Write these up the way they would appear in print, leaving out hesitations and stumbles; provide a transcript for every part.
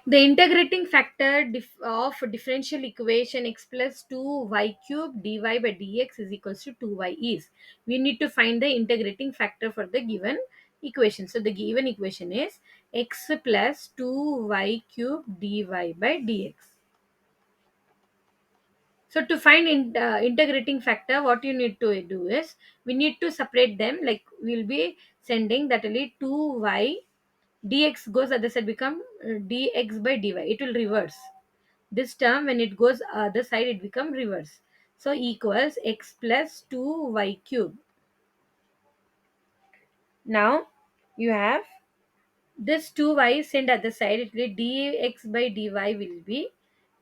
The integrating factor of differential equation x plus 2y cube dy by dx is equals to 2y is. We need to find the integrating factor for the given equation. So the given equation is x plus 2y cube dy by dx. So to find integrating factor, what you need to do is we need to separate them. Like we'll be sending that only 2y dx goes other side become dx by dy. It will reverse. This term when it goes other side it become reverse. So equals x plus 2y cube. Now you have this 2y sent other side. It will dx by dy will be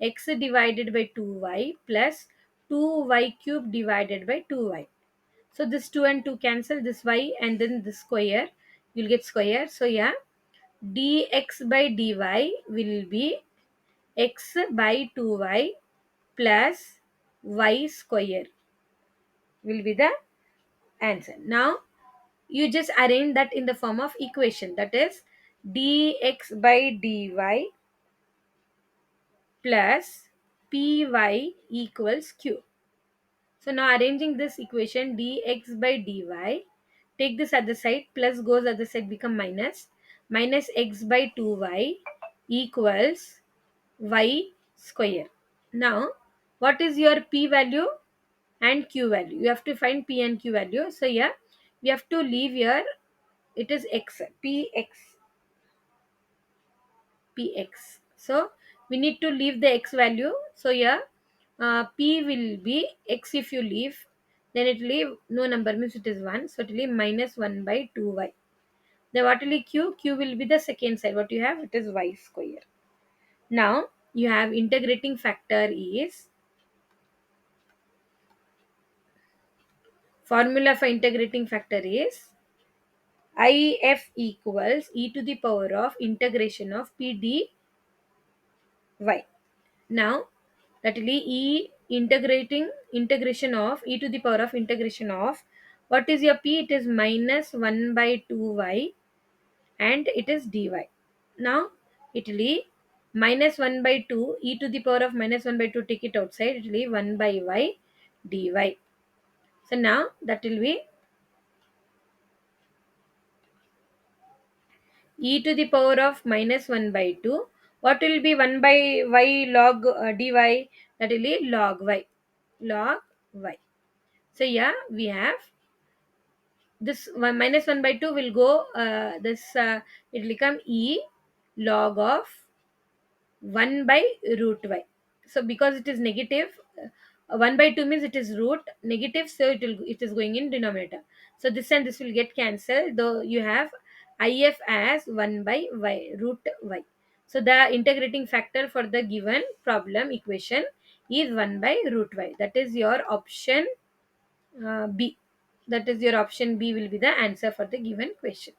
x divided by 2y plus 2y cube divided by 2y. So this 2 and 2 cancel, this y and then the square, you'll get square. So yeah, dx by dy will be x by 2y plus y square will be the answer. Now you just arrange that in the form of equation, that is dx by dy plus py equals q. So now arranging this equation dx by dy, take this other side, plus goes other side become minus, minus x by 2y equals y square. Now what is your p value and q value? You have to find p and q value. So yeah, we have to leave here, it is x, px. So we need to leave the x value. So yeah, p will be x. If you leave, then it will leave no number means it is 1, so it will leave minus 1 by 2y. Then what will be q will be the second side, what you have, it is y square. Now you have integrating factor is, formula for integrating factor is if equals e to the power of integration of p dy. Now that will be e integrating integration of e to the power of integration of, what is your p? It is minus 1 by 2y and it is dy. Now it will be minus 1 by 2 e to the power of minus 1 by 2, take it outside, it will be 1 by y dy. So now that will be e to the power of minus 1 by 2. What will be 1 by y log dy? That will be log y. Log y. So yeah, we have this one, minus 1 by 2 will go it will become e log of 1 by root y. So because it is negative, 1 by 2 means it is root negative, so it is going in denominator. So this and this will get cancelled, though you have if as 1 by y root y. So the integrating factor for the given problem equation is 1 by root y. That is your option B. That is your option B will be the answer for the given question.